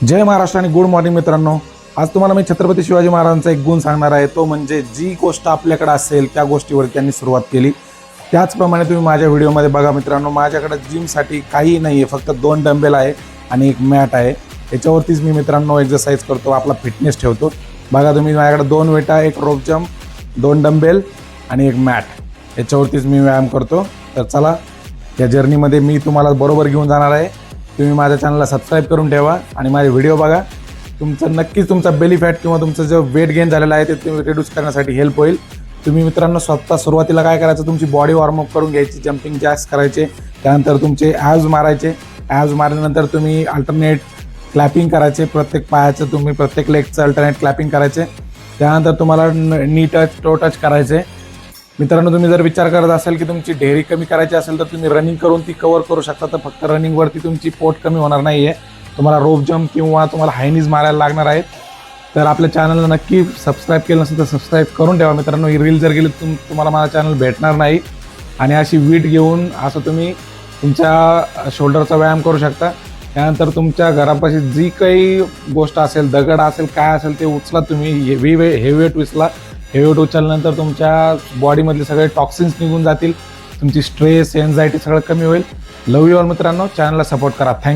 जय महाराष्ट्र आणि good morning मित्रांनो। आज तुम्हाला मी छत्रपती शिवाजी महाराजांचा एक गुण सांगणार आहे, तो म्हणजे जी गोष्ट आपल्याकडे असेल त्या गोष्टीवर त्यांनी सुरुवात केली। त्याचप्रमाणे तुम्ही माझ्या व्हिडिओमध्ये बघा मित्रांनो, माझ्याकडे जिमसाठी काही नाही आहे, फक्त 2 डंबेल आहे आणि एक मॅट आहे। याच्यावरतीच मी मित्रांनो एक्सरसाइज करतो, आपला फिटनेस ठेवतो। बघा तुम्ही, माझ्याकडे 2 वेटा, एक रोप जम्प, 2 डंबेल आणि एक मॅट, याच्यावरतीच मी व्यायाम करतो। तर चला, या जर्नीमध्ये मी तुम्हाला बरोबर घेऊन जाणार आहे। तुम्ही माझ्या चॅनलला सबस्क्राईब करून ठेवा आणि माझे व्हिडिओ बघा। तुमचं नक्कीच तुमचा बेली फॅट किंवा तुमचं जो वेट गेन झालेला आहे ते तुम्ही रिड्यूस करण्यासाठी हेल्प होईल। तुम्ही मित्रांनो स्वतः सुरुवातीला काय करायचं, तुमची बॉडी वॉर्मअप करून घ्यायची, जंपिंग जॅक्स करायचे, त्यानंतर तुमचे ॲब्स मारायचे। ॲब्स मारल्यानंतर तुम्ही अल्टरनेट क्लॅपिंग करायचे, प्रत्येक पायाचं तुम्ही प्रत्येक लेगचं अल्टरनेट क्लॅपिंग करायचे। त्यानंतर तुम्हाला नी टच, टो टच करायचे। मित्रांनो, तुम्ही जर विचार करत असाल की तुमची ढेरी कमी करायची असेल तर तुम्ही रनिंग करून ती कव्हर करू शकता। तर फक्त रनिंगवरती तुमची पोट कमी होणार नाही आहे, तुम्हाला रोप जम्प किंवा तुम्हाला हाय मारायला लागणार आहेत। तर आपल्या चॅनलला नक्की सबस्क्राईब केलं नसेल तर सबस्क्राईब करून ठेवा मित्रांनो। ही रील जर गेली तुम्हाला माझा चॅनल भेटणार नाही। आणि अशी वीट घेऊन असं तुम्ही तुमच्या शोल्डरचा व्यायाम करू शकता। त्यानंतर तुमच्या घरापाशी जी काही गोष्ट असेल, दगड असेल, काय असेल ते उचला तुम्ही, हेवी वेट उचला। हेवी वेट उचलल्यानंतर तुमच्या बॉडीमधले सगळे टॉक्सिन्स निघून जातील, तुमची स्ट्रेस, एन्झायटी सगळं कमी होईल। लव यू ऑल मित्रांनो, चॅनलला सपोर्ट करा। थँक्यू।